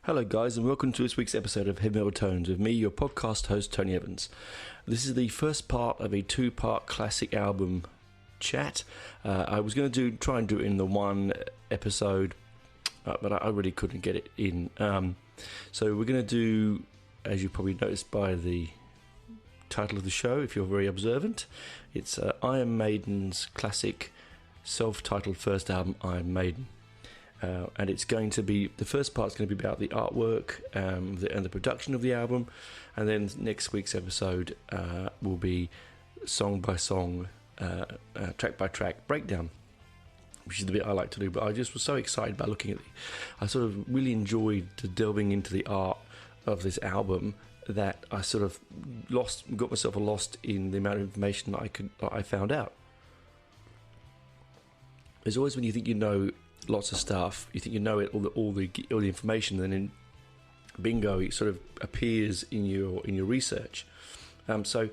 Hello guys, and welcome to this week's episode of Heavy Metal Tones with me, your podcast host, Tony Evans. This is the first part of a two-part classic album chat. I was going to try and do it in the one episode, but I really couldn't get it in. So we're going to do, as you probably noticed by the title of the show, if you're very observant, it's Iron Maiden's classic self-titled first album, Iron Maiden. And it's going to be, the first part's going to be about the artwork and the production of the album, and then next week's episode will be song by song, track by track breakdown, which is the bit I like to do. But I just was so excited by looking at I sort of really enjoyed delving into the art of this album that I sort of got myself lost in the amount of information that I found out. There's always when you think you know lots of stuff, you think you know it, all the information, and then in bingo it sort of appears in your research. So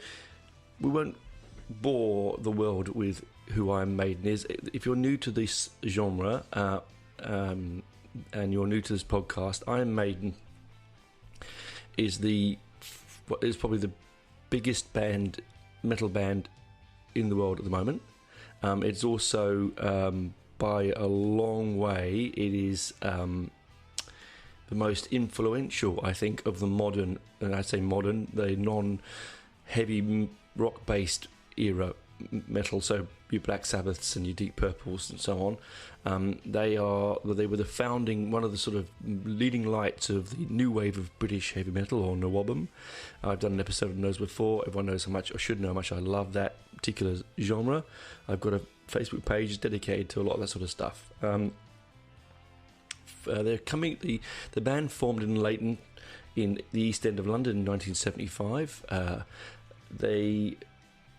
we won't bore the world with who Iron Maiden is. If you're new to this genre and you're new to this podcast, Iron Maiden is probably the biggest metal band in the world at the moment. It's also by a long way, it is the most influential, I think, of the modern, and I say modern, the non-heavy rock-based era metal. So your Black Sabbaths and your Deep Purples and so on. They were the founding, one of the sort of leading lights of the new wave of British heavy metal, or NWOBHM. I've done an episode of those before. Everyone knows how much, or should know how much I love that particular genre. I've got a Facebook page dedicated to a lot of that sort of stuff. They're coming. The band formed in Leighton, in the East End of London in 1975. They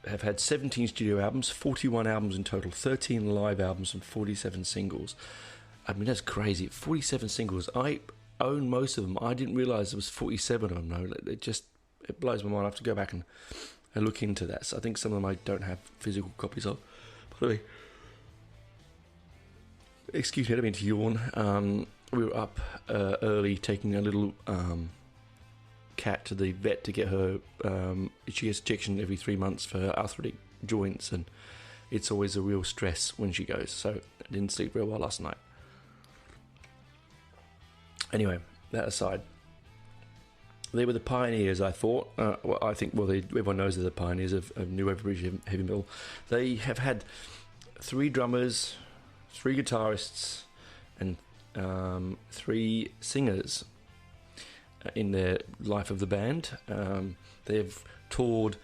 have had 17 studio albums, 41 albums in total, 13 live albums, and 47 singles. I mean, that's crazy. 47 singles. I own most of them. I didn't realise there was 47 of them. No, it blows my mind. I have to go back and look into that. So I think some of them I don't have physical copies of. By the way, excuse me, I don't mean to yawn. We were up early taking a little cat to the vet to get her. She gets injection every 3 months for her arthritic joints, and it's always a real stress when she goes. So I didn't sleep very well last night. Anyway, that aside, they were the pioneers, I thought. Everyone knows they're the pioneers of new wave British heavy metal. They have had 3 drummers, 3 guitarists, and 3 singers in their life of the band. They've toured,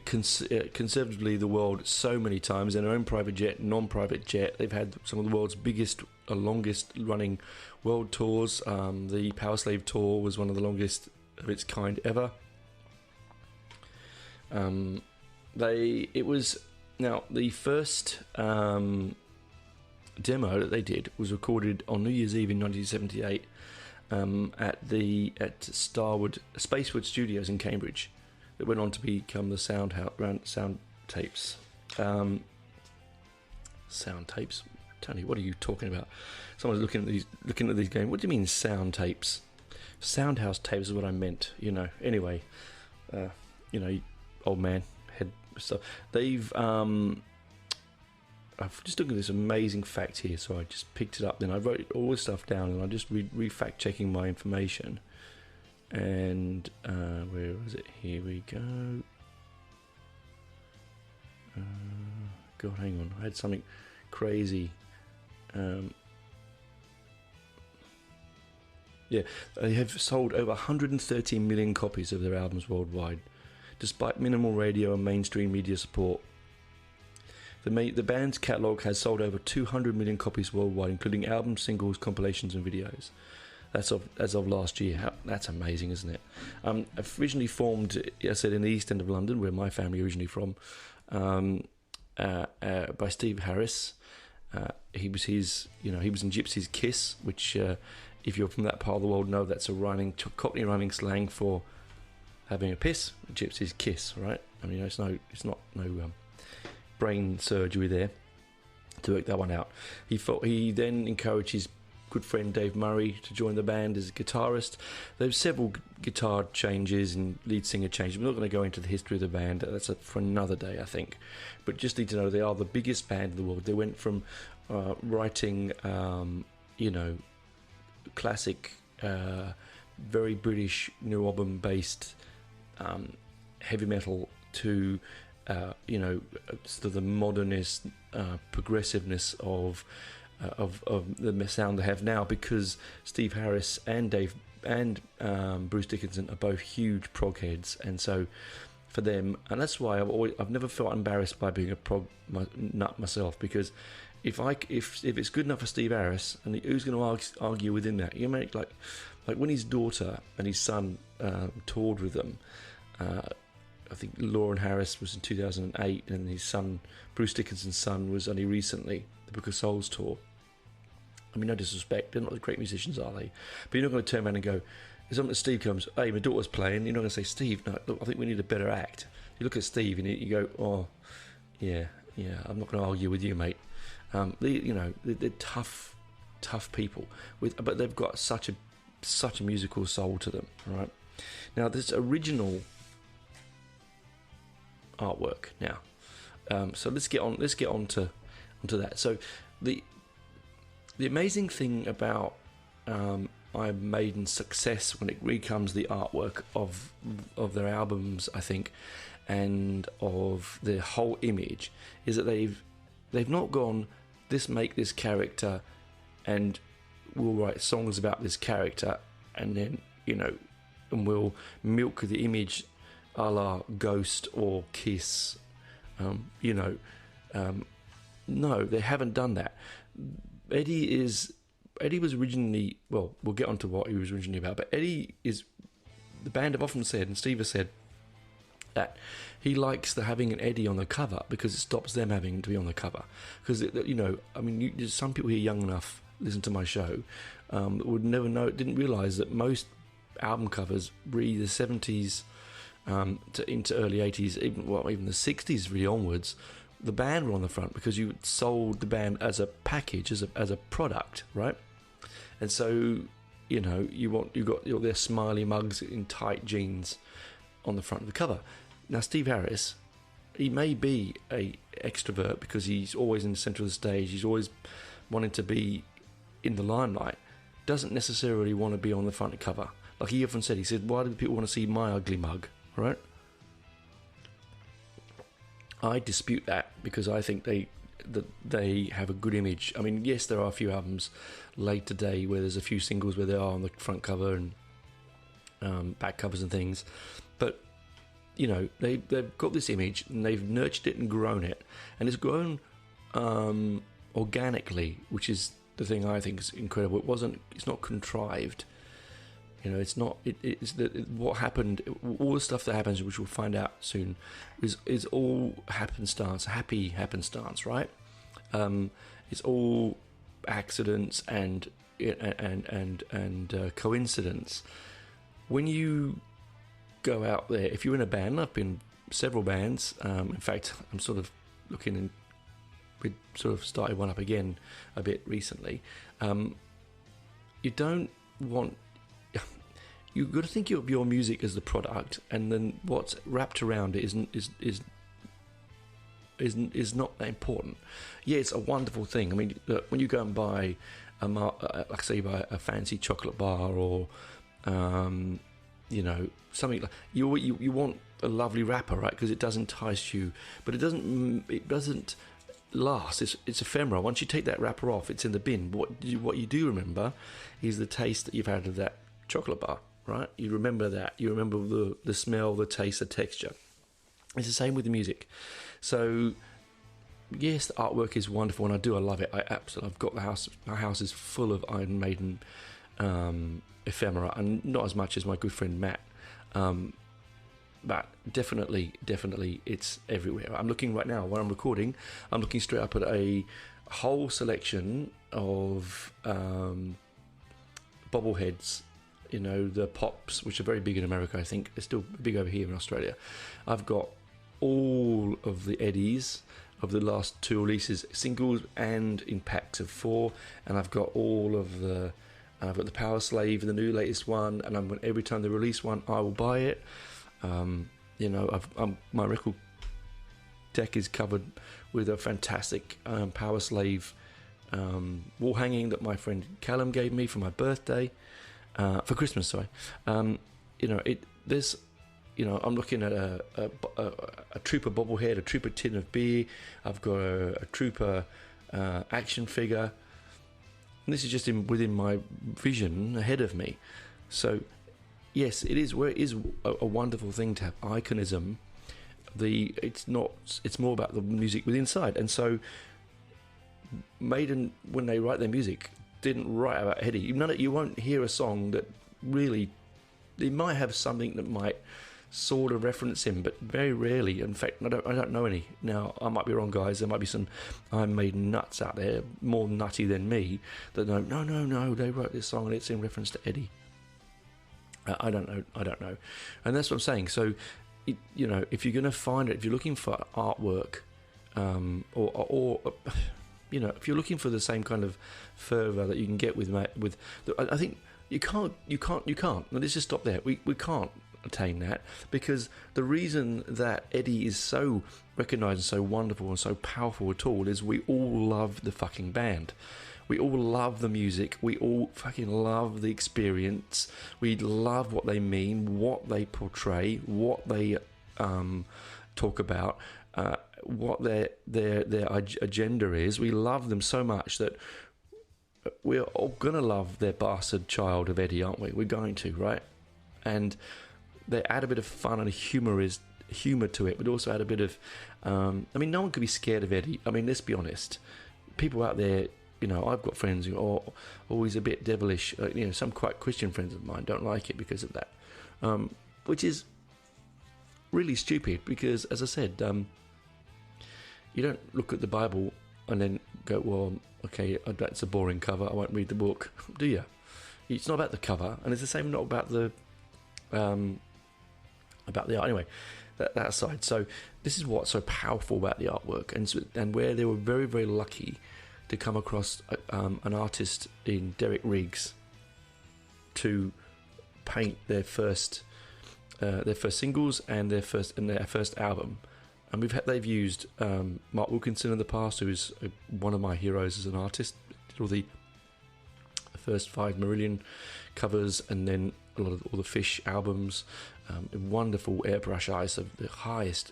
conservatively the world so many times in their own private jet, non-private jet. They've had some of the world's biggest, longest running world tours. The Power Slave tour was one of the longest of its kind ever. The first demo that they did was recorded on New Year's Eve in 1978 at Spacewood Studios in Cambridge. It went on to become the Sound Tapes. Sound Tapes? Tony, what are you talking about? Someone's looking at these going, what do you mean Sound Tapes? Soundhouse Tapes is what I meant, Anyway, old man head stuff. They've I've just looked at this amazing fact here, so I just picked it up. Then I wrote all this stuff down, and I just re-fact checking my information. And where was it? Here we go. God, hang on. I had something crazy. They have sold over 130 million copies of their albums worldwide, despite minimal radio and mainstream media support. The band's catalogue has sold over 200 million copies worldwide, including albums, singles, compilations, and videos. That's as of last year. That's amazing, isn't it? Originally formed, I said, in the East End of London, where my family originally from, by Steve Harris. He was in Gypsy's Kiss, which, if you're from that part of the world, know that's a Cockney rhyming slang for having a piss. Gypsy's Kiss, right? I mean, it's not brain surgery there to work that one out. He then encouraged his good friend Dave Murray to join the band as a guitarist. There's several guitar changes and lead singer changes. We're not going to go into the history of the band. That's for another day, I think. But just need to know they are the biggest band in the world. They went from writing, classic, very British new album based heavy metal to sort of the modernist progressiveness of the sound they have now, because Steve Harris and Dave and Bruce Dickinson are both huge prog heads, and so for them, and that's why I've never felt embarrassed by being a prog nut myself, because if it's good enough for Steve Harris, and who's going to argue within that? You make like when his daughter and his son toured with them. I think Lauren Harris was in 2008, and his son, Bruce Dickinson's son, was only recently the Book of Souls tour. I mean, no disrespect, they're not great musicians, are they? But you're not going to turn around and go, if something Steve comes, hey, my daughter's playing, you're not going to say, Steve, no, look, I think we need a better act. You look at Steve and you go, oh, yeah, I'm not going to argue with you, mate. They're tough people, but they've got such a musical soul to them, right? Now, this original artwork now. So let's get on to that. So the amazing thing about Iron Maiden's success when it becomes the artwork of their albums, I think, and of their whole image, is that they've not gone, make this character and we'll write songs about this character, and then and we'll milk the image a la Ghost or Kiss. No, they haven't done that. Eddie was originally, well, we'll get onto what he was originally about, but the band have often said, and Steve has said, that he likes having an Eddie on the cover because it stops them having to be on the cover. Because, some people here young enough listen to my show would never know, didn't realise that most album covers, really the 70s into early 80s, even the 60s really onwards, the band were on the front because you sold the band as a package, as a product, right? And so you got their smiley mugs in tight jeans on the front of the cover. Now Steve Harris, he may be a extrovert because he's always in the centre of the stage, he's always wanting to be in the limelight, doesn't necessarily want to be on the front cover. Like he often said, why do people want to see my ugly mug, right? I dispute that because I think they have a good image. I mean, yes, there are a few albums late today where there's a few singles where they are on the front cover and back covers and things, but they've got this image and they've nurtured it and grown it, and it's grown organically, which is the thing I think is incredible. It's not contrived. It's not. What happened. All the stuff that happens, which we'll find out soon, is all happenstance, happy happenstance, right? It's all accidents and coincidence. When you go out there, if you're in a band, I've been in several bands. In fact, I'm sort of looking, and we sort of started one up again a bit recently. You don't want. You've got to think of your music as the product, and then what's wrapped around it is not that important. Yeah, it's a wonderful thing. I mean, when you go and buy buy a fancy chocolate bar or something like you want a lovely wrapper, right? Because it does entice you, but it doesn't last. It's ephemeral. Once you take that wrapper off, it's in the bin. What you do remember is the taste that you've had of that chocolate bar. Right, you remember that. You remember the smell, the taste, the texture. It's the same with the music. So, yes, the artwork is wonderful, and I love it. I've got the house. My house is full of Iron Maiden ephemera, and not as much as my good friend Matt. But definitely, it's everywhere. I'm looking right now while I'm recording. I'm looking straight up at a whole selection of bobbleheads. The Pops, which are very big in America. I think they're still big over here in Australia. I've got all of the Eddies. of the last 2 releases, singles and in packs of 4, and I've got all of the. I've got the Power Slave, the new latest one, and every time they release one, I will buy it. My record deck is covered with a fantastic Power Slave wall hanging that my friend Callum gave me for my birthday, for Christmas. Sorry, I'm looking at a Trooper bobblehead, a Trooper tin of beer. I've got a Trooper action figure. And this is just within my vision ahead of me. So, yes, it is a wonderful thing to have iconism. It's more about the music within inside. And so, Maiden, when they write their music, didn't write about Eddie. You won't hear a song that really. They might have something that might sort of reference him, but very rarely. In fact, I don't know any. Now, I might be wrong, guys. There might be some Iron Maiden nuts out there, more nutty than me, that know, no, they wrote this song and it's in reference to Eddie. I don't know. And that's what I'm saying. So, if you're going to find it, if you're looking for artwork, or if you're looking for the same kind of fervour that you can get with, I think you can't. Let's just stop there. We can't attain that, because the reason that Eddie is so recognised and so wonderful and so powerful at all is we all love the fucking band. We all love the music. We all fucking love the experience. We love what they mean, what they portray, what they talk about, what their agenda is. We love them so much that we're all gonna love their bastard child of Eddie, aren't we? We're going to, right? And they add a bit of fun and humour to it, but also add a bit of. No one could be scared of Eddie. I mean, let's be honest. People out there, I've got friends who are always a bit devilish. Some quite Christian friends of mine don't like it because of that, which is really stupid. Because, as I said, you don't look at the Bible and then go, "Well, okay, that's a boring cover. I won't read the book," do you? It's not about the cover, and it's the same not about the art. Anyway, that aside. So this is what's so powerful about the artwork, and where they were very, very lucky to come across an artist in Derek Riggs to paint their first singles and their first album. And they've used Mark Wilkinson in the past, who is one of my heroes as an artist. Did all the first 5 Marillion covers, and then a lot of all the Fish albums. Wonderful airbrush eyes of the highest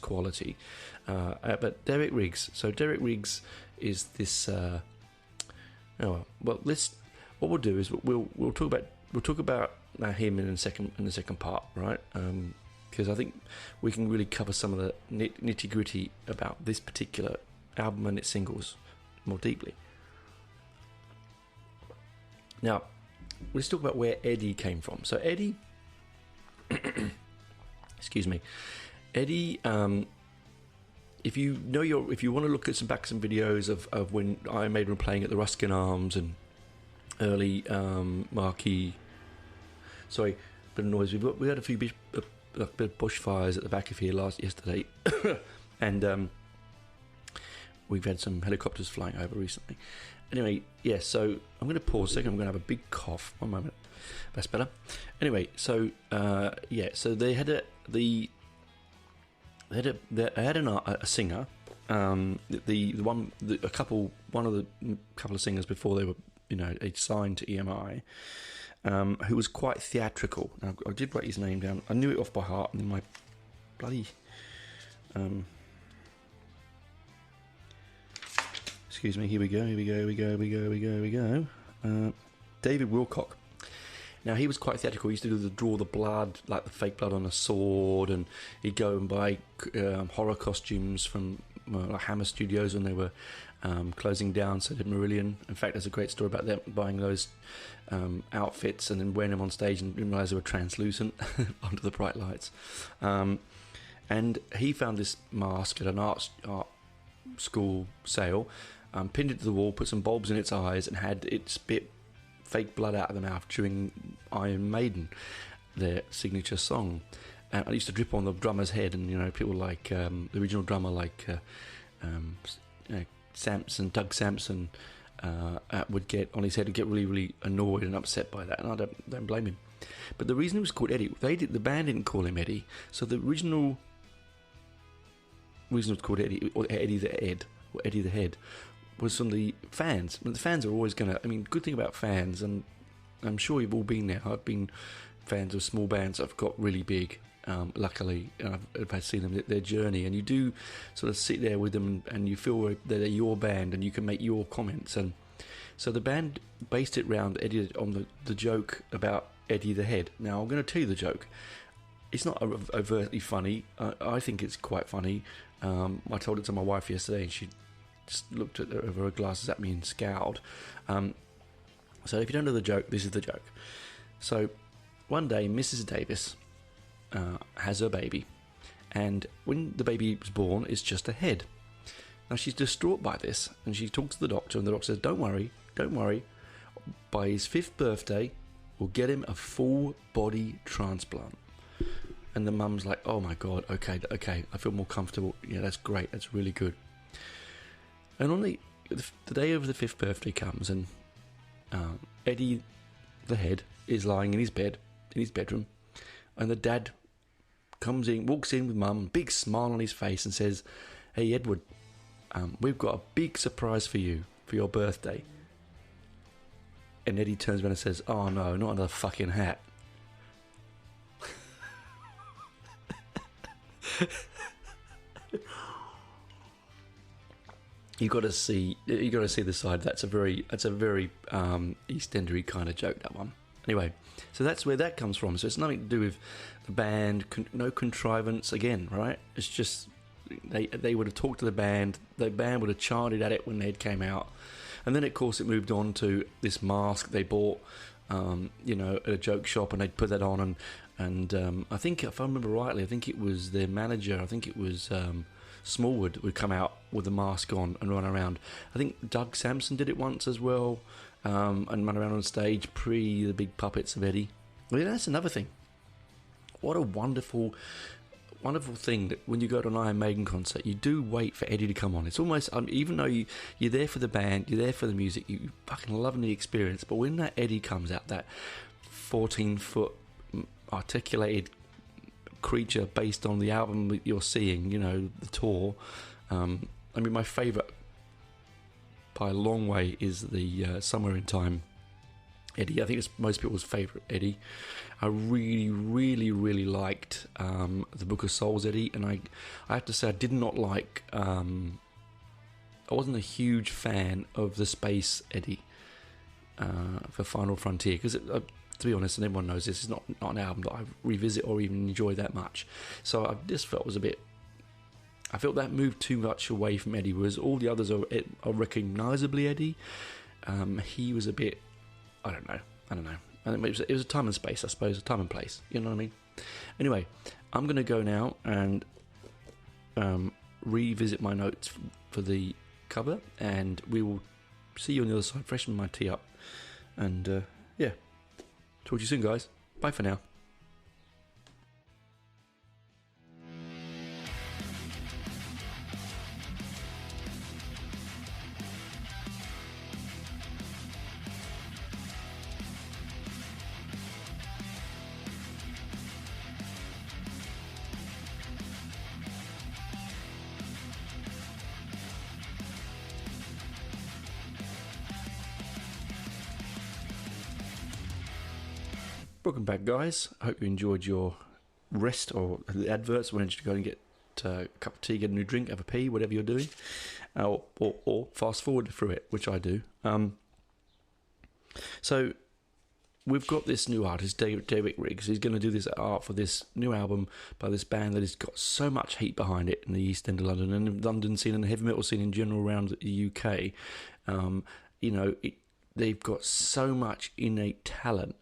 quality. But Derek Riggs. So Derek Riggs is this. What we'll do is we'll talk about him in the second part, right? Because I think we can really cover some of the nitty gritty about this particular album and its singles more deeply. Now, let's talk about where Eddie came from. So Eddie, excuse me, Eddie. If you want to look at some videos of when Iron Maiden were playing at the Ruskin Arms and early marquee. Sorry, bit of noise. We had a few bit of bushfires at the back of here yesterday, and we've had some helicopters flying over recently. Anyway, yeah, so I'm going to pause a second. I'm going to have a big cough. 1 moment. That's better. Anyway, so so they had a singer, one of the couple of singers before they were, signed to EMI, who was quite theatrical. Now, I did write his name down. I knew it off by heart, and then my bloody excuse me, here we go. David Wilcock. Now, he was quite theatrical. He used to draw the blood, like the fake blood on a sword, and he'd go and buy horror costumes from Hammer Studios when they were closing down, so did Marillion. In fact, there's a great story about them buying those outfits and then wearing them on stage and didn't realise they were translucent under the bright lights. And he found this mask at an art school sale, pinned it to the wall, put some bulbs in its eyes, and had it spit fake blood out of the mouth during Iron Maiden, their signature song. And I used to drip on the drummer's head, and people like the original drummer, like Doug Sampson, would get on his head and get really, really annoyed and upset by that, and I don't blame him. But the reason he was called Eddie, the band didn't call him Eddie, so the original reason it was called Eddie, or Eddie the Head, was from the fans. The fans are always going to, good thing about fans, and I'm sure you've all been there. I've been fans of small bands that have got really big, luckily, and I've had seen them, their journey, and you do sort of sit there with them, and you feel that they're your band, and you can make your comments. And so the band based it around Eddie, on the joke about Eddie the Head. Now, I'm going to tell you the joke. It's not overtly funny. I think it's quite funny. I told it to my wife yesterday, and she just looked over her glasses at me and scowled. So if you don't know the joke, this is the joke. So one day, Mrs. Davis has her baby, and when the baby was born, it's just a head. Now she's distraught by this, and she talks to the doctor, and the doctor says, don't worry, by his 5th birthday, we'll get him a full body transplant. And the mum's like, oh my God, okay, I feel more comfortable. Yeah, that's great, that's really good. And on the day of the 5th birthday comes, and Eddie the Head is lying in his bedroom, and the dad walks in with mum, big smile on his face, and says, hey Edward, we've got a big surprise for you for your birthday. And Eddie turns around and says, oh no, not another fucking hat. You got to see the side. That's a very EastEndery kind of joke, that one. Anyway, so that's where that comes from. So it's nothing to do with the band, no contrivance again, right? It's just they would have talked to the band would have chanted at it when they came out, and then of course it moved on to this mask they bought, at a joke shop, and they'd put that on, and I think, if I remember rightly, I think it was their manager, I think it was Smallwood, would come out with a mask on and run around. I think Doug Sampson did it once as well, and run around on stage pre the big puppets of Eddie. Well, yeah, that's another thing. What a wonderful thing that when you go to an Iron Maiden concert, you do wait for Eddie to come on. It's almost, even though you're there for the band, you're there for the music, you fucking loving the experience, but when that Eddie comes out, that 14-foot articulated creature based on the album that you're seeing, the tour, my favourite by a long way is the Somewhere in Time Eddie. I think it's most people's favourite Eddie. I really, really, really liked the Book of Souls Eddie, and I have to say I did not like, I wasn't a huge fan of the Space Eddie for Final Frontier, because to be honest, and everyone knows this, is not an album that I revisit or even enjoy that much. So I just felt I felt that moved too much away from Eddie, whereas all the others are recognisably Eddie. He was a bit, I don't know. I think it was a time and space, I suppose, a time and place. You know what I mean? Anyway, I'm going to go now and revisit my notes for the cover, and we will see you on the other side, freshen my tea up, and yeah. Talk to you soon, guys. Bye for now. Welcome back, guys. I hope you enjoyed your rest or the adverts. Why don't you go and get a cup of tea, get a new drink, have a pee, whatever you're doing, or fast forward through it, which I do. So we've got this new artist, Derek Riggs. He's going to do this art for this new album by this band that has got so much heat behind it in the East End of London, and the London scene and the heavy metal scene in general around the UK. They've got so much innate talent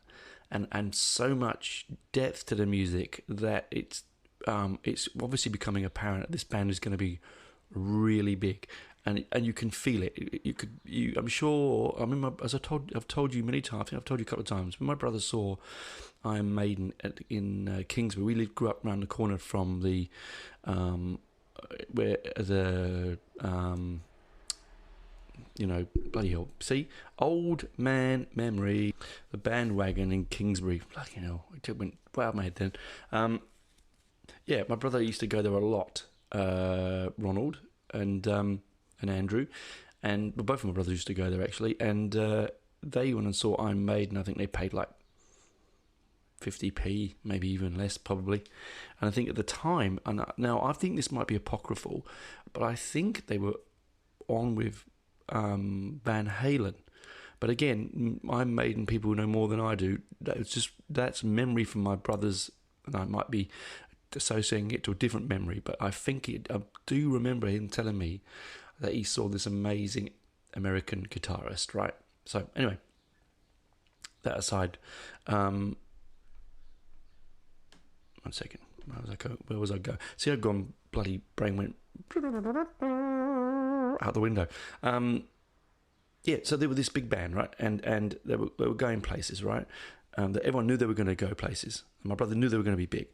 and so much depth to the music that it's obviously becoming apparent that this band is going to be really big. and you can feel it. I'm sure. I mean, I've told you many times. I think I've told you a couple of times. When my brother saw Iron Maiden in Kingsbury, grew up around the corner from the where the bloody hell. See, old man memory. The bandwagon in Kingsbury. Bloody hell, it went way out of my head then. Yeah, my brother used to go there a lot. Ronald and Andrew, and both of my brothers used to go there actually, and they went and saw Iron Maiden. I think they paid like 50p, maybe even less probably. And I think at the time, and now I think this might be apocryphal, but I think they were on with Van Halen. But again, Iron Maiden people know more than I do. That's memory from my brothers, and I might be associating it to a different memory, but I do remember him telling me that he saw this amazing American guitarist, right? So anyway, that aside, 1 second, where was I going? See, I've gone, bloody brain went out the window. Yeah, so they were this big band, right? And they were going places, right? That everyone knew they were going to go places. And my brother knew they were going to be big.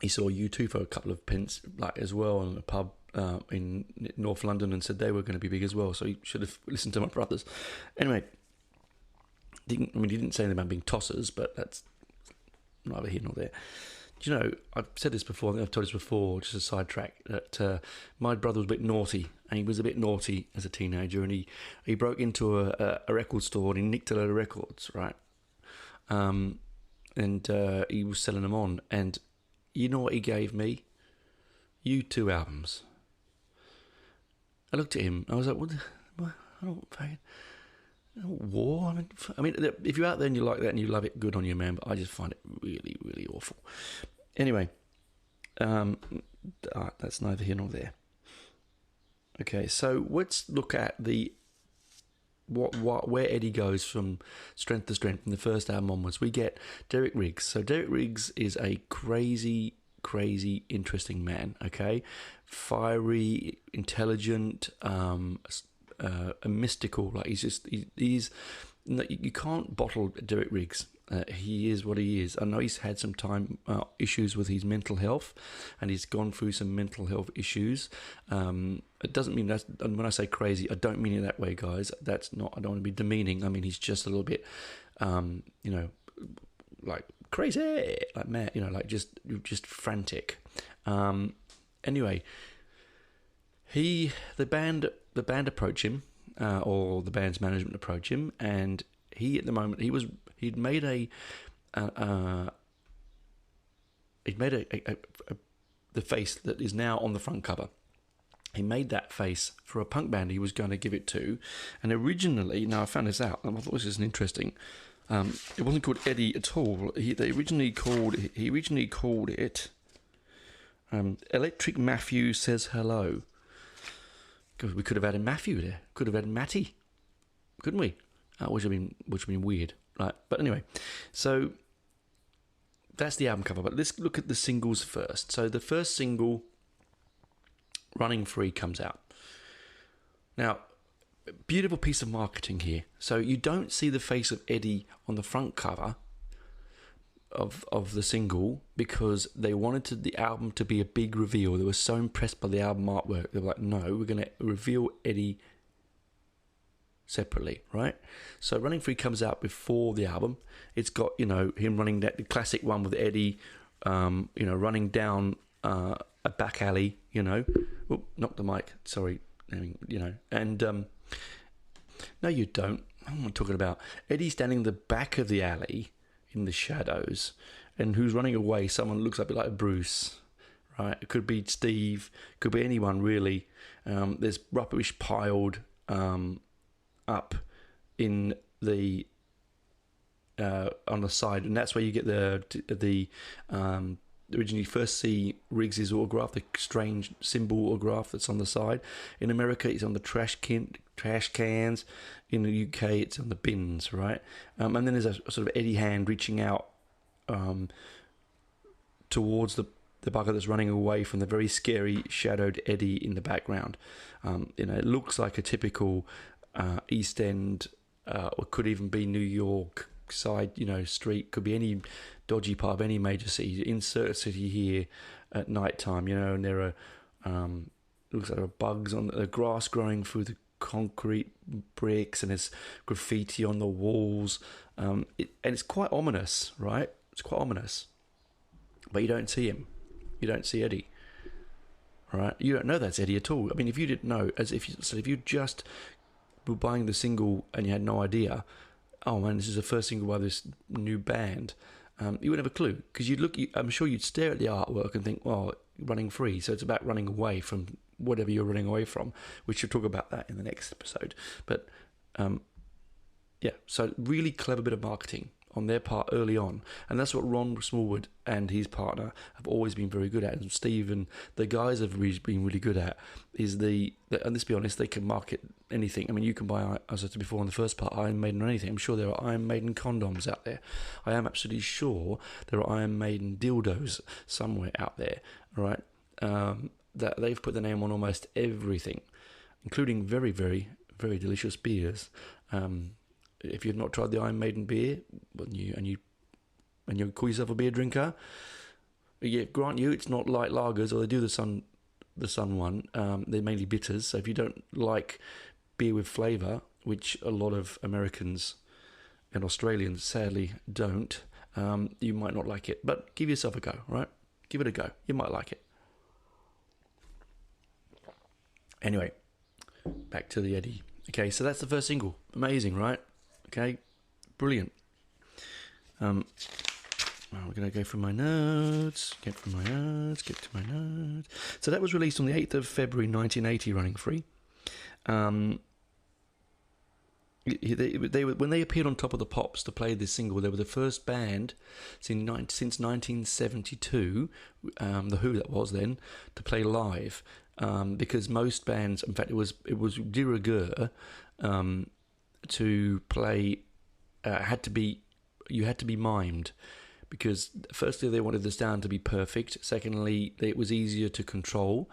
He saw U2 for a couple of pence, like as well, in a pub in North London, and said they were going to be big as well. So he should have listened to my brothers. Anyway, he didn't say anything about being tossers, but that's neither here nor there. Do you know, I've said this before, I think I've told this before, just a sidetrack, that my brother was a bit naughty, and he was a bit naughty as a teenager, and he broke into a record store and he nicked a load of records, right? And he was selling them on, and you know what he gave me? U2 albums. I looked at him, I was like, what? I don't war. I mean, if you're out there and you like that and you love it, good on you, man. But I just find it really, really awful. Anyway, that's neither here nor there. Okay, so let's look at where Eddie goes from strength to strength from the first album onwards. We get Derek Riggs. So Derek Riggs is a crazy, interesting man. Okay, fiery, intelligent, a mystical, like he's you can't bottle Derek Riggs. He is what he is. I know he's had some issues with his mental health, and he's gone through some mental health issues. It doesn't mean that when I say crazy, I don't mean it that way, guys. That's not. I don't want to be demeaning. I mean he's just a little bit, like crazy, like mad, like just frantic. Anyway, the band approach him, or the band's management approach him, and he at the moment he'd made the face that is now on the front cover. He made that face for a punk band he was going to give it to, and originally, now I found this out, and I thought this was interesting. It wasn't called Eddie at all. He originally called it Electric Matthew Says Hello. Because we could have added Matthew there. Could have added Matty. Couldn't we? Which would have been weird. Right. But anyway, so that's the album cover. But let's look at the singles first. So the first single, Running Free, comes out. Now, beautiful piece of marketing here. So you don't see the face of Eddie on the front cover of the single because they wanted the album to be a big reveal. They were so impressed by the album artwork. They were like, no, we're going to reveal Eddie separately, right? So Running Free comes out before the album. It's got, him running that, the classic one with Eddie, running down a back alley, Oop, knocked the mic, sorry, and no, you don't. I'm not talking about Eddie standing in the back of the alley in the shadows, and who's running away? Someone looks a bit like Bruce, right? It could be Steve, could be anyone really. There's rubbish piled up in the on the side, and that's where you get the originally first see Riggs' autograph, the strange symbol autograph that's on the side. In America, it's on the trash cans. In the UK, it's on the bins, right? And then there's a sort of Eddie hand reaching out towards the bugger that's running away from the very scary shadowed Eddie in the background. It looks like a typical East End, or could even be New York side, street. Could be any dodgy part of any major city. Insert a city here at night time, and there are looks like there are bugs on the grass growing through the concrete bricks, and there's graffiti on the walls, and it's quite ominous, right? It's quite ominous, but you don't see him. You don't see Eddie, right? You don't know that's Eddie at all. I mean, if you didn't know, if you just were buying the single and you had no idea, oh man, this is the first single by this new band, you wouldn't have a clue, because I'm sure you'd stare at the artwork and think, well, running free, so it's about running away from whatever you're running away from. We should talk about that in the next episode. But so really clever bit of marketing on their part early on, and that's what Ron Smallwood and his partner have always been very good at, and Steve and the guys have been really good at, is and let's be honest, they can market anything. I mean, you can buy, as I said before in the first part, Iron Maiden or anything. I'm sure there are Iron Maiden condoms out there. I am absolutely sure there are Iron Maiden dildos somewhere out there, right? That they've put the name on almost everything, including very, very, very delicious beers. If you've not tried the Iron Maiden beer, and you call yourself a beer drinker, yeah, grant you it's not light lagers, or they do the sun one. They're mainly bitters. So if you don't like beer with flavour, which a lot of Americans and Australians sadly don't, you might not like it. But give yourself a go, right? Give it a go. You might like it. Anyway, back to the Eddie. Okay, so that's the first single. Amazing, right? Okay, brilliant. We're going to go through my notes, get to my notes. So that was released on the 8th of February 1980, running free. They were, when they appeared on Top of the Pops to play this single, they were the first band since 1972, The Who that was then, to play live. Because most bands, in fact, it was de rigueur to play. You had to be mimed, because firstly they wanted the sound to be perfect. Secondly, it was easier to control,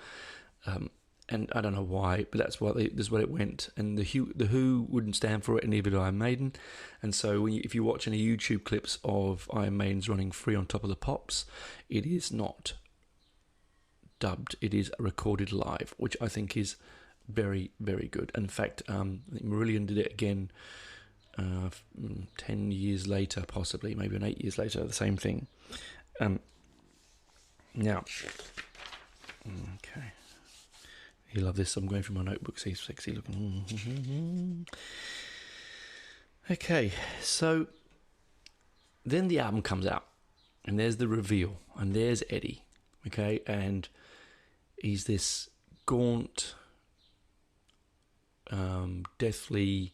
and I don't know why, but that's what it went. And the Who wouldn't stand for it, and neither did Iron Maiden. And so if you watch any YouTube clips of Iron Maiden's running free on Top of the Pops, it is not dubbed, it is recorded live, which I think is very, very good. And in fact, I think Marillion did it again 10 years later, possibly, maybe 8 years later, the same thing. Now, okay, you love this. I'm going through my notebook, see, sexy looking. Okay, so then the album comes out, and there's the reveal, and there's Eddie. Okay, and he's this gaunt, deathly,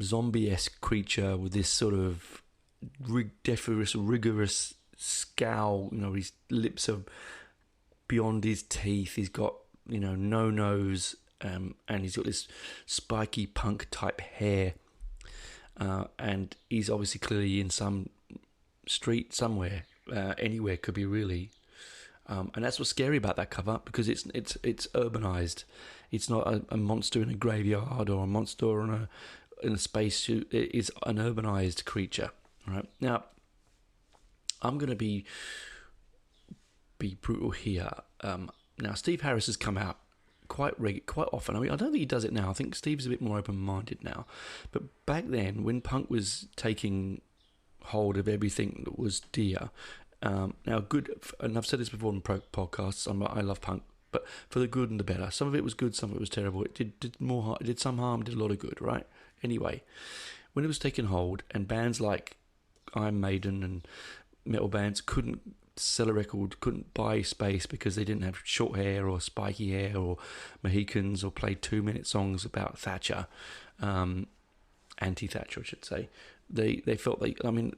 zombie-esque creature with this sort of rigorous scowl. His lips are beyond his teeth. He's got, no nose, and he's got this spiky punk type hair, and he's obviously clearly in some street somewhere. Anywhere could be, really. And that's what's scary about that cover, because it's urbanized. It's not a monster in a graveyard or a monster in a spacesuit. It is an urbanized creature. Right now, I'm going to be brutal here. Now, Steve Harris has come out quite often. I mean, I don't think he does it now. I think Steve's a bit more open-minded now. But back then, when punk was taking hold of everything that was dear. Now, good, and I've said this before in podcasts, I love punk, but for the good and the better. Some of it was good, some of it was terrible. It did more harm, it did some harm, did a lot of good, right? Anyway, when it was taking hold, and bands like Iron Maiden and metal bands couldn't sell a record, couldn't buy space because they didn't have short hair or spiky hair or Mohicans, or play 2-minute songs about Thatcher, anti-Thatcher, I should say. They felt I mean,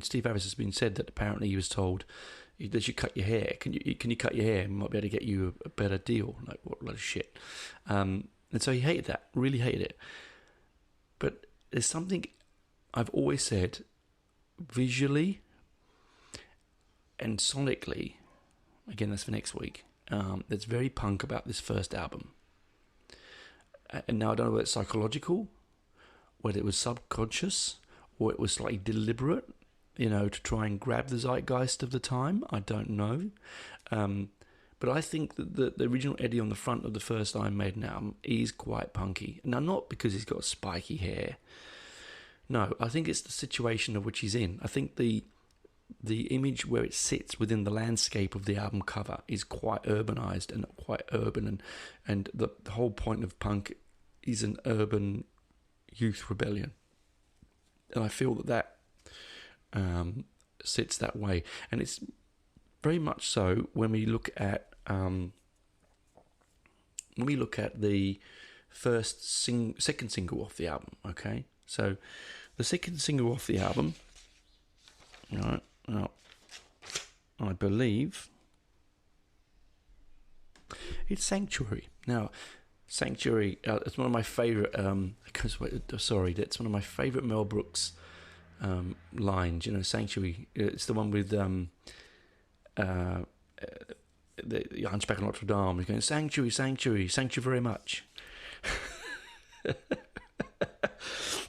Steve Harris has been said that apparently he was told that you cut your hair. Can you cut your hair? We might be able to get you a better deal. Like, what a lot of shit. And so he hated that, really hated it. But there's something I've always said, visually and sonically, again, that's for next week, that's very punk about this first album. And now I don't know whether it's psychological, whether it was subconscious, or it was slightly deliberate, to try and grab the zeitgeist of the time. I don't know. But I think that the original Eddie on the front of the first Iron Maiden album is quite punky. Now, not because he's got spiky hair. No, I think it's the situation of which he's in. I think the image where it sits within the landscape of the album cover is quite urbanized and quite urban. And the whole point of punk is an urban youth rebellion. And I feel that sits that way. And it's very much so when we look at the second single off the album. Okay, so the second single off the album, right? Now, I believe it's Sanctuary. Now, Sanctuary. It's one of my favorite. That's one of my favorite Mel Brooks lines. Sanctuary. It's the one with the Hunchback of Notre Dame. He's going, sanctuary, sanctuary, thank you very much.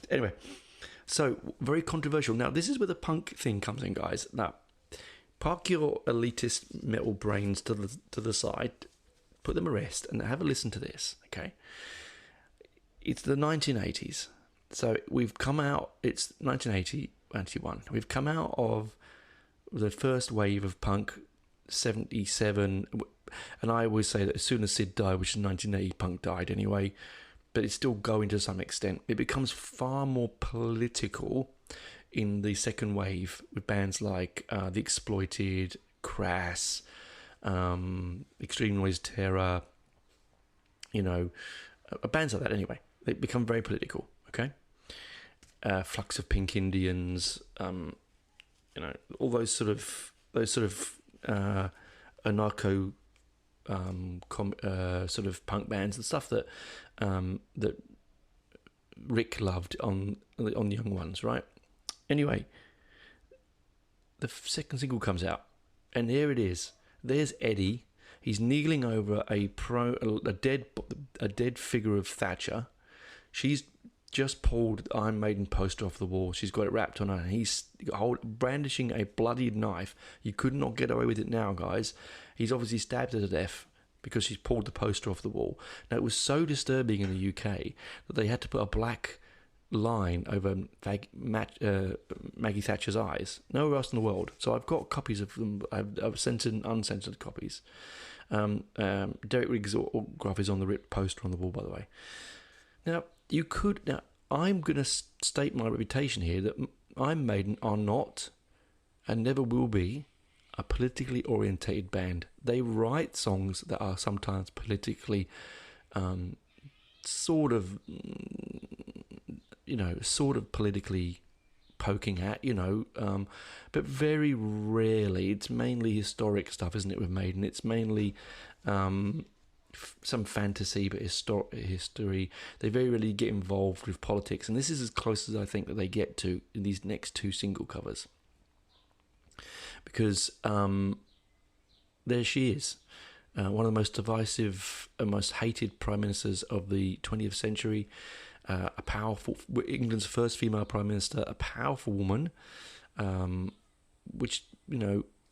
Anyway, so very controversial. Now, this is where the punk thing comes in, guys. Now, park your elitist metal brains to the side, put them at rest, and have a listen to this, okay? It's the 1980s. So we've come out, it's 1980, 91. We've come out of the first wave of punk, 77, and I always say that as soon as Sid died, which is 1980, punk died anyway, but it's still going to some extent. It becomes far more political in the second wave with bands like The Exploited, Crass, Extreme Noise Terror, bands like that anyway. They become very political, okay? Flux of Pink Indians, all those sort of anarcho sort of punk bands and stuff that Rick loved on the Young Ones, right? Anyway, the second single comes out, and there it is. There's Eddie. He's kneeling over a dead figure of Thatcher. She's just pulled the Iron Maiden poster off the wall. She's got it wrapped on her, and he's brandishing a bloodied knife. You could not get away with it now, guys. He's obviously stabbed her to death because she's pulled the poster off the wall. Now, it was so disturbing in the UK that they had to put a black line over Maggie Thatcher's eyes. Nowhere else in the world. So I've got copies of them. I've censored and uncensored copies. Derek Riggs' autograph is on the ripped poster on the wall, by the way. Now, I'm going to state my reputation here that Iron Maiden are not and never will be a politically orientated band. They write songs that are sometimes politically sort of politically poking at, but very rarely. It's mainly historic stuff, isn't it, with Maiden? It's mainly some fantasy, but history. They very rarely get involved with politics, and this is as close as I think that they get to in these next two single covers. Because there she is, one of the most divisive and most hated prime ministers of the 20th century, a powerful, England's first female prime minister, a powerful woman, which,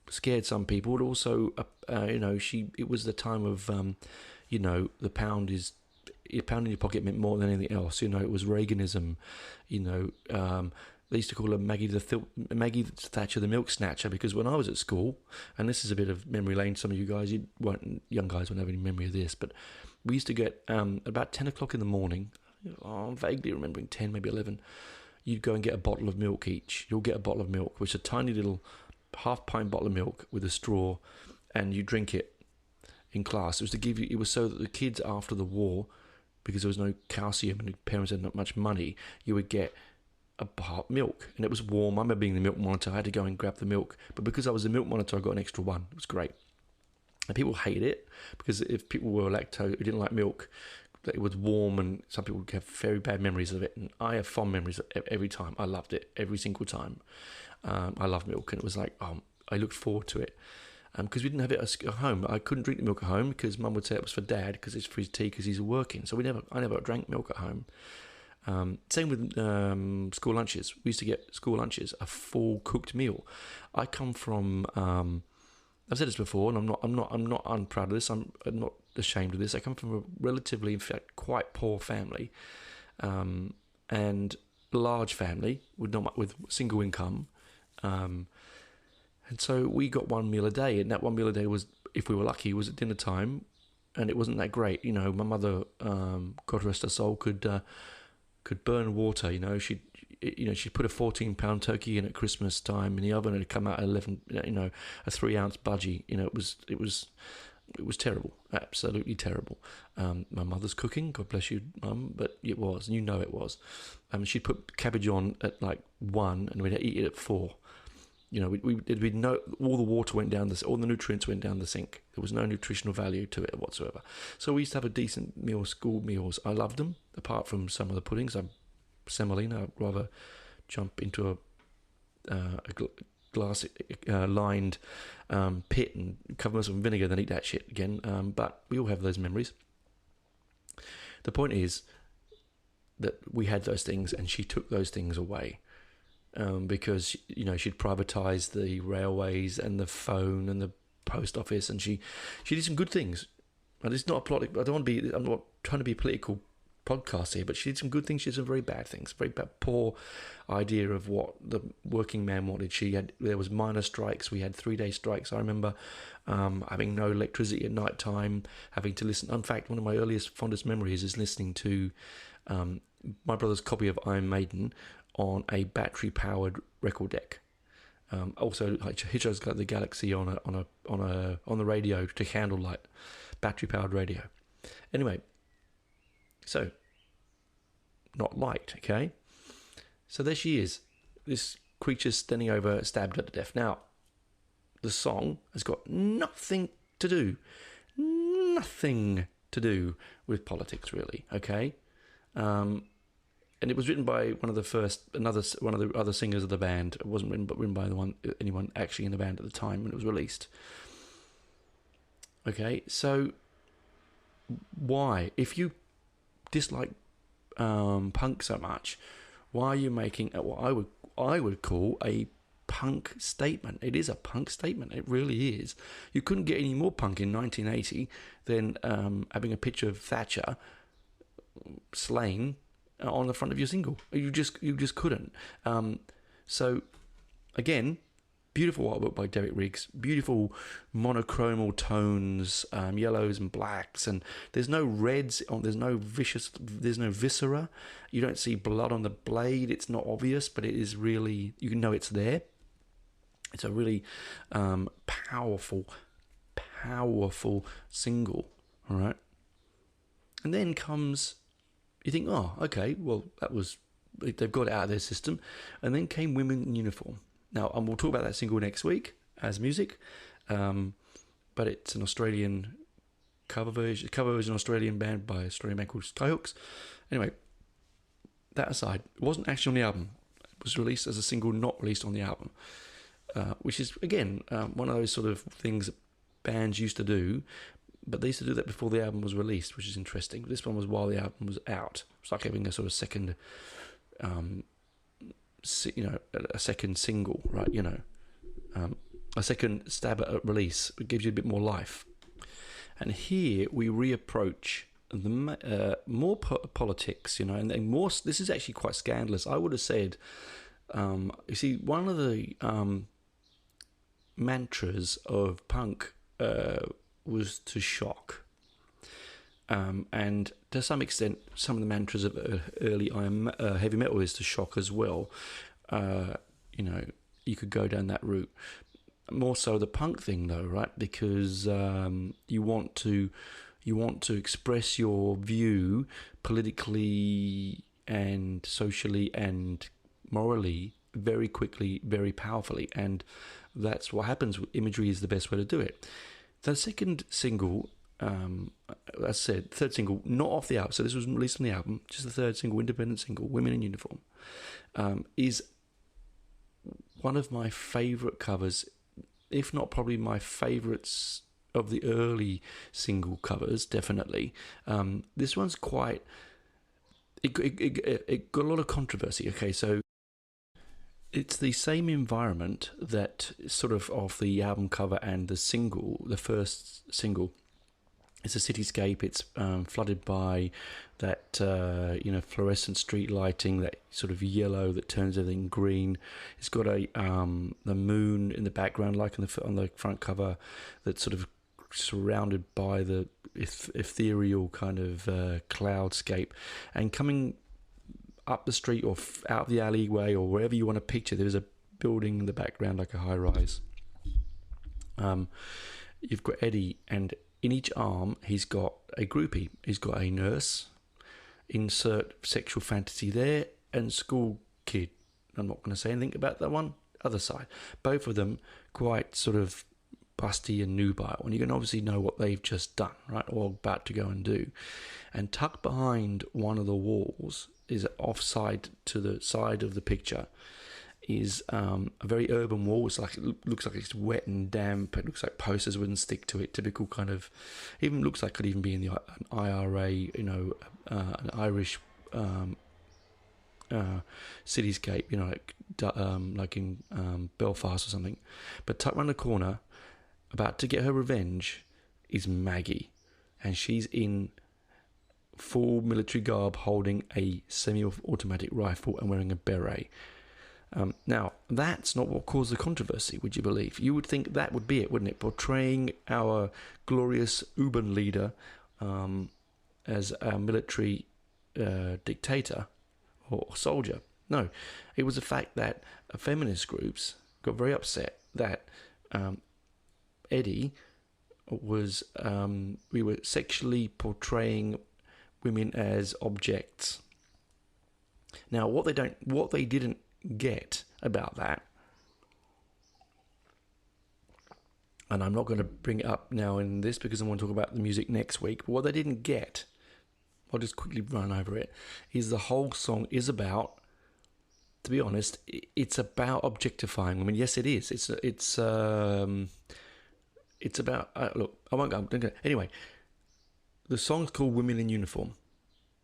scared some people, but also, it was the time of, the pound in your pocket meant more than anything else. It was Reaganism, they used to call her Maggie Thatcher the milk snatcher, because when I was at school, and this is a bit of memory lane, some of you guys, young guys won't have any memory of this, but we used to get, about 10 o'clock in the morning, I'm vaguely remembering 10, maybe 11, you'd go and get a bottle of milk each. You'll get a bottle of milk, which is a tiny little half-pint bottle of milk with a straw, and you drink it in class. It was so that the kids after the war, because there was no calcium and the parents had not much money, you would get a part milk, and it was warm. I remember being the milk monitor. I had to go and grab the milk, but because I was the milk monitor, I got an extra one. It was great. And people hate it because if people were who didn't like milk, that it was warm, and some people have very bad memories of it. And I have fond memories of it every time. I loved it every single time. I love milk, and it was like I looked forward to it. because we didn't have it at home. I couldn't drink the milk at home because Mum would say it was for Dad because it's for his tea because he's working. So I never drank milk at home. Same with school lunches. We used to get school lunches, a full cooked meal. I come from. I've said this before, and I'm not unproud of this. I'm not ashamed of this. I come from a relatively, in fact, quite poor family, and large family with single income, and so we got one meal a day, and that one meal a day was, if we were lucky, was at dinner time, and it wasn't that great. You know, my mother, God rest her soul, could burn water. You know, she'd put a 14-pound turkey in at Christmas time in the oven, and it'd come out at 11. You know, a 3-ounce budgie. You know, it was terrible, absolutely terrible. My mother's cooking, God bless you, Mum, but it was, and you know it was. She'd put cabbage on at like 1, and we'd eat it at 4. You know, we'd no, all the water went down all the nutrients went down the sink. There was no nutritional value to it whatsoever. So we used to have a decent meal, school meals. I loved them, apart from some of the puddings. Semolina, I'd rather jump into a glass lined pit and cover myself in vinegar than eat that shit again. But we all have those memories. The point is that we had those things, and she took those things away. Because, you know, she'd privatised the railways and the phone and the post office, and she did some good things. And it's not a plot. I'm not trying to be a political podcast here, but she did some good things. She did some very bad things. Very bad, poor idea of what the working man wanted. There was minor strikes. We had 3-day strikes. I remember having no electricity at night time, having to listen. In fact, one of my fondest memories is listening to my brother's copy of Iron Maiden on a battery-powered record deck. Also, like Hitchhiker's Guide to the Galaxy on the radio to candlelight, battery-powered radio. Anyway, so not liked. Okay, so there she is, this creature standing over, stabbed her to death. Now, the song has got nothing to do with politics, really. Okay. And it was written by one of the other singers of the band. It wasn't written by anyone actually in the band at the time when it was released. Okay, so why, if you dislike punk so much, why are you making what I would call a punk statement? It is a punk statement. It really is. You couldn't get any more punk in 1980 than having a picture of Thatcher slain on the front of your single. You just couldn't. So again, beautiful artwork by Derek Riggs, beautiful monochromal tones, yellows and blacks, and there's no reds on, there's no viscera, you don't see blood on the blade, it's not obvious, but it is really, you can know it's there. It's a really powerful single, all right? And then comes, you think, oh, okay, well, they've got it out of their system. And then came Women in Uniform. Now, and we'll talk about that single next week as music, but it's an Australian cover version, Australian band by Australian band called Skyhooks. Anyway, that aside, it wasn't actually on the album. It was released as a single, not released on the album, which is, again, one of those sort of things that bands used to do, but they used to do that before the album was released, which is interesting. This one was while the album was out. It's like having a sort of second, a second single, right? A second stab at release. It gives you a bit more life. And here we reapproach the more politics, and more. This is actually quite scandalous. I would have said, you see, one of the mantras of punk was to shock, and to some extent, some of the mantras of early heavy metal is to shock as well. You could go down that route. More so the punk thing, though, right? Because you want to express your view politically and socially and morally very quickly, very powerfully, and that's what happens. Imagery is the best way to do it. The second single, as I said, third single, not off the album, so this was released on the album, just the third single, independent single, Women in Uniform, is one of my favourite covers if not probably my favourites of the early single covers, definitely. This one's quite. It got a lot of controversy. Okay, so it's the same environment that sort of the album cover and the single, the first single. It's a cityscape. It's flooded by that fluorescent street lighting, that sort of yellow that turns everything green. It's got the moon in the background, like on the front cover, that's sort of surrounded by the ethereal kind of cloudscape, and coming up the street or out the alleyway or wherever you want to picture, there's a building in the background like a high rise. You've got Eddie, and in each arm he's got a groupie. He's got a nurse, insert sexual fantasy there, and school kid. I'm not going to say anything about that one. Other side, both of them quite sort of busty and nubile, and you can obviously know what they've just done, right, or about to go and do. And tucked behind one of the walls, is offside to the side of the picture, is a very urban wall. It's like, it looks like it's wet and damp. It looks like posters wouldn't stick to it. Typical kind of, even looks like it could even be in an IRA, an Irish cityscape, like in Belfast or something. But tucked around the corner, about to get her revenge, is Maggie, and she's in full military garb, holding a semi-automatic rifle and wearing a beret. Now, that's not what caused the controversy, would you believe? You would think that would be it, wouldn't it? Portraying our glorious Uben leader as a military dictator or soldier. No, it was the fact that feminist groups got very upset that Eddie was, we were sexually portraying women as objects. Now, what they didn't get about that, and I'm not going to bring it up now in this because I want to talk about the music next week, but what they didn't get, I'll just quickly run over it, is the whole song is about, to be honest, it's about objectifying women. Yes, it is. It's about, look, I won't go, anyway, the song's called Women in Uniform.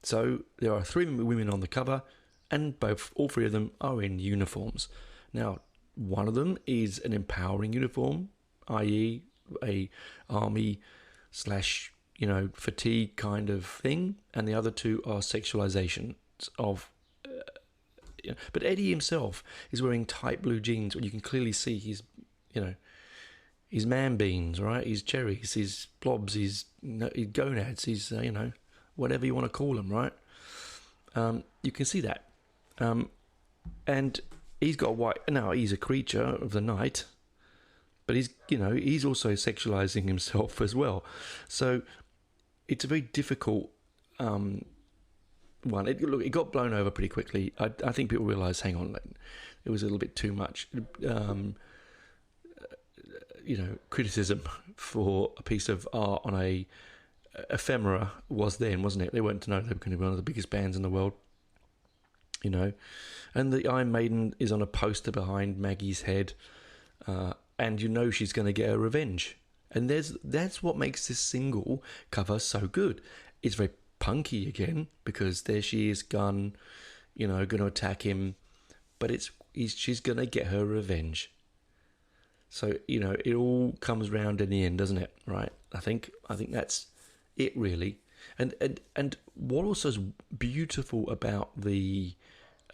So there are 3 women on the cover, and all 3 of them are in uniforms. Now, one of them is an empowering uniform, i.e. a army / fatigue kind of thing, and the other 2 are sexualizations of. But Eddie himself is wearing tight blue jeans, where you can clearly see his man beans, right? His cherries, his blobs, his gonads, his whatever you want to call them, right? You can see that. And he's got white. Now, he's a creature of the night, but he's also sexualizing himself as well. So it's a very difficult one. It got blown over pretty quickly. I think people realised, hang on, it was a little bit too much. Criticism for a piece of art on a ephemera was then, wasn't it? They weren't to know they were going to be one of the biggest bands in the world. And the Iron Maiden is on a poster behind Maggie's head, and she's going to get her revenge. And that's what makes this single cover so good. It's very punky again, because there she is, gun, going to attack him, but she's going to get her revenge. So it all comes round in the end, doesn't it? Right? I think that's it, really. And what also is beautiful about the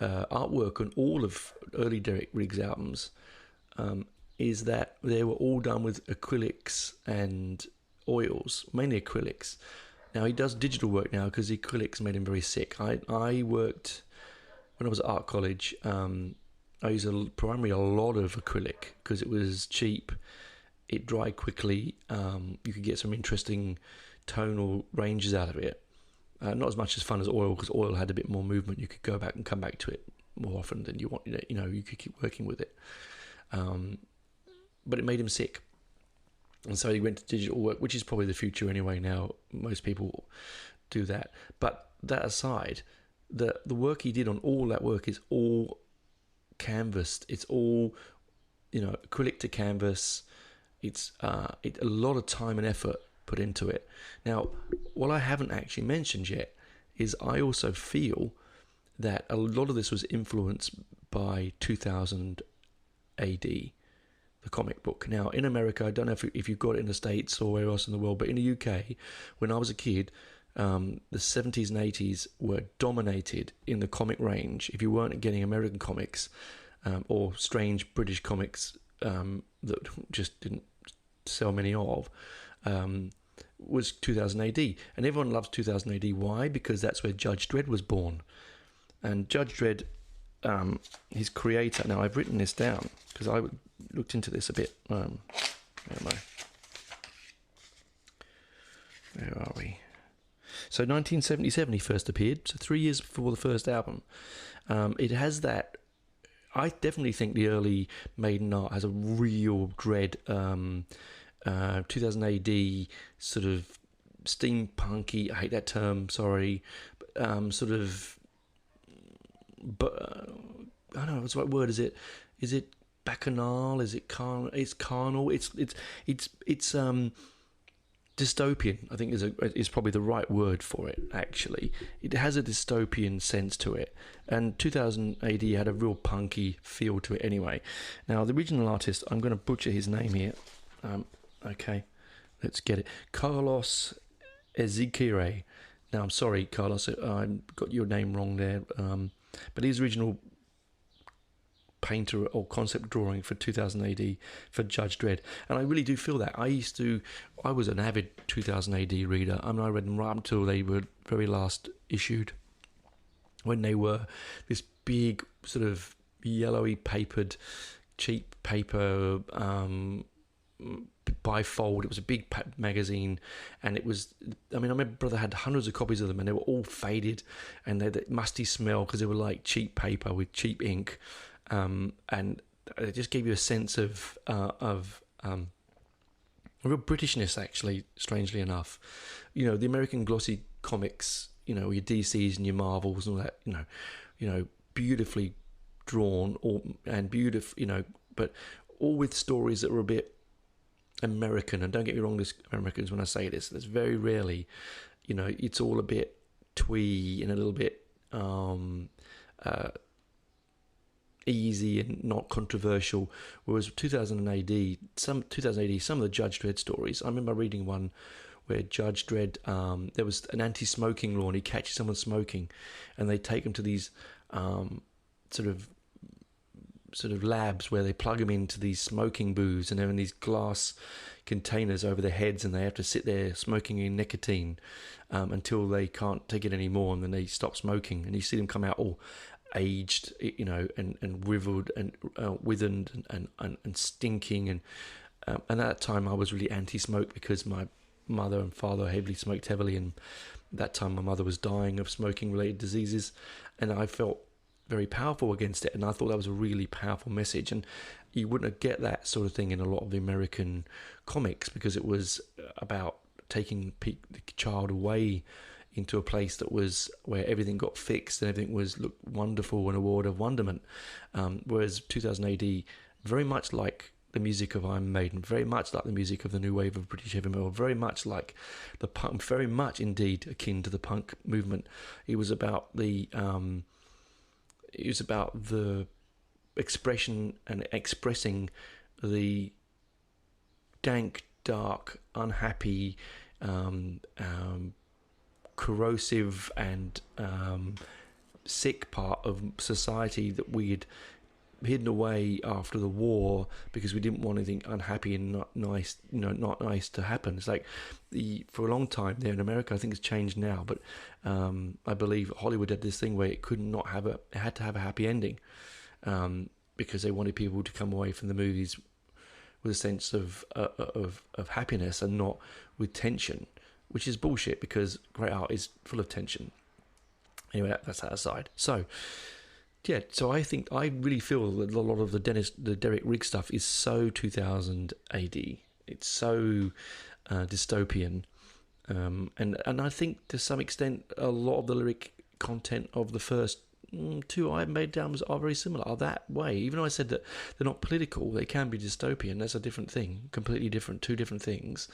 artwork on all of early Derek Riggs albums is that they were all done with acrylics and oils, mainly acrylics. Now, he does digital work now because the acrylics made him very sick. I worked, when I was at art college, I used primarily a lot of acrylic because it was cheap, it dried quickly, you could get some interesting tonal ranges out of it. Not as much as fun as oil, because oil had a bit more movement. You could go back and come back to it more often than you want. You could keep working with it. But it made him sick. And so he went to digital work, which is probably the future anyway now. Most people do that. But that aside, the work he did on all that work is all canvassed. It's all, acrylic to canvas. it's a lot of time and effort put into it. Now, what I haven't actually mentioned yet is I also feel that a lot of this was influenced by 2000 AD, the comic book. Now, in America, I don't know if you've got it in the States or where else in the world, but in the UK, when I was a kid, the 70s and 80s were dominated in the comic range. If you weren't getting American comics or strange British comics that just didn't sell many of, was 2000 AD. And everyone loves 2000 AD. Why? Because that's where Judge Dredd was born. And Judge Dredd, his creator, now I've written this down because I looked into this a bit. Where am I? Where are we? So 1977 he first appeared, so 3 years before the first album. It has that, I definitely think the early Maiden art has a real Dredd, 2000 AD sort of steampunky, I hate that term, sorry, sort of, but I don't know what's the right word. Is it bacchanal? Is it carnal? It's carnal. It's dystopian, I think is probably the right word for it. Actually, it has a dystopian sense to it, and 2000 AD had a real punky feel to it. Anyway, now the original artist, I'm going to butcher his name here. Okay, let's get it. Carlos Ezquerra. Now, I'm sorry, Carlos, I got your name wrong there. But his original painter or concept drawing for 2000 AD for Judge Dredd, and I really do feel that. I was an avid 2000 AD reader. I mean, I read them right until they were very last issued, when they were this big sort of yellowy papered, cheap paper, bifold. It was a big magazine, and it was, I mean, I remember brother had hundreds of copies of them, and they were all faded, and they had that musty smell because they were like cheap paper with cheap ink, and it just gave you a sense of a real Britishness, actually, strangely enough. You know, the American glossy comics, you know, your DCs and your Marvels and all that, you know, beautifully drawn and beautiful, you know, but all with stories that were a bit American. And don't get me wrong, this Americans, when I say this, there's very rarely, you know, it's all a bit twee and a little bit easy and not controversial. Whereas 2000 AD, some of the Judge Dredd stories, I remember reading one where Judge Dredd, there was an anti-smoking law, and he catches someone smoking, and they take them to these sort of labs where they plug them into these smoking booths, and they're in these glass containers over their heads, and they have to sit there smoking in nicotine until they can't take it anymore, and then they stop smoking, and you see them come out all aged, you know, and withered and withered and stinking, and at that time I was really anti-smoke because my mother and father smoked heavily, and at that time my mother was dying of smoking related diseases, and I felt very powerful against it, and I thought that was a really powerful message. And you wouldn't get that sort of thing in a lot of the American comics, because it was about taking the child away into a place that was where everything got fixed and everything looked wonderful and a world of wonderment. Whereas 2000 AD, very much like the music of Iron Maiden, very much like the music of the new wave of British heavy metal, very much like the punk, very much indeed akin to the punk movement. It was about the expression and expressing the dank, dark, unhappy, corrosive and sick part of society that we'd hidden away after the war because we didn't want anything unhappy and not nice to happen. It's like for a long time there in America, I think it's changed now, but I believe Hollywood had this thing where it had to have a happy ending, because they wanted people to come away from the movies with a sense of happiness and not with tension, which is bullshit, because great art is full of tension. Anyway, that's that aside. So I think I really feel that a lot of the Derek Riggs stuff is so 2000 AD. It's so dystopian, and I think to some extent a lot of the lyric content of the first two Iron Maiden albums are very similar, are that way. Even though I said that they're not political, they can be dystopian. That's a different thing, completely different, two different things.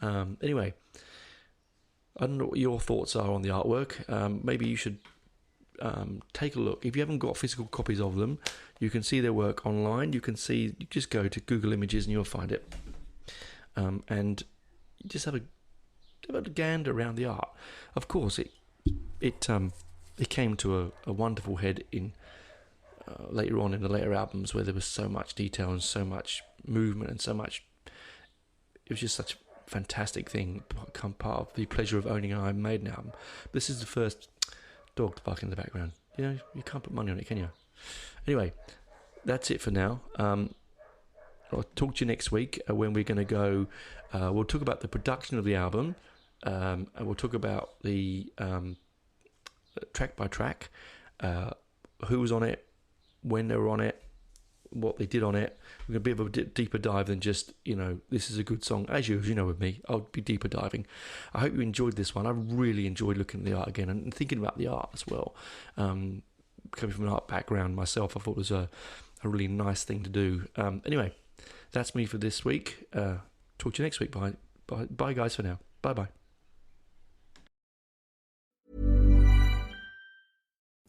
Anyway, I don't know what your thoughts are on the artwork. Maybe you should take a look. If you haven't got physical copies of them, you can see their work online. You just go to Google Images and you'll find it. And you just have a gander around the art. Of course, it came to a wonderful head in later on in the later albums, where there was so much detail and so much movement and so much. It was just such a fantastic thing, become part of the pleasure of owning an Iron Maiden album. This is the first dog barking in the background. You can't put money on it, can you? Anyway, that's it for now. I'll talk to you next week when we're going to go. We'll talk about the production of the album, and we'll talk about the track by track, who was on it, when they were on it, what they did on it. We're going to be a bit deeper dive than just, this is a good song. As you know with me, I'll be deeper diving. I hope you enjoyed this one. I really enjoyed looking at the art again and thinking about the art as well. Coming from an art background myself, I thought it was a really nice thing to do. Anyway, that's me for this week. Talk to you next week. Bye guys for now. Bye.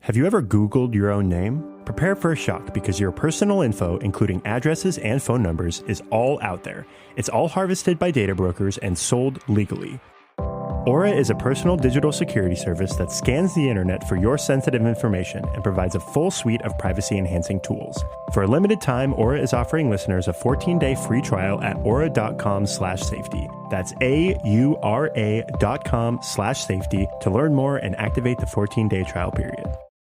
Have you ever Googled your own name? Prepare for a shock, because your personal info, including addresses and phone numbers, is all out there. It's all harvested by data brokers and sold legally. Aura is a personal digital security service that scans the internet for your sensitive information and provides a full suite of privacy-enhancing tools. For a limited time, Aura is offering listeners a 14-day free trial at aura.com/safety. That's AURA.com/safety to learn more and activate the 14-day trial period.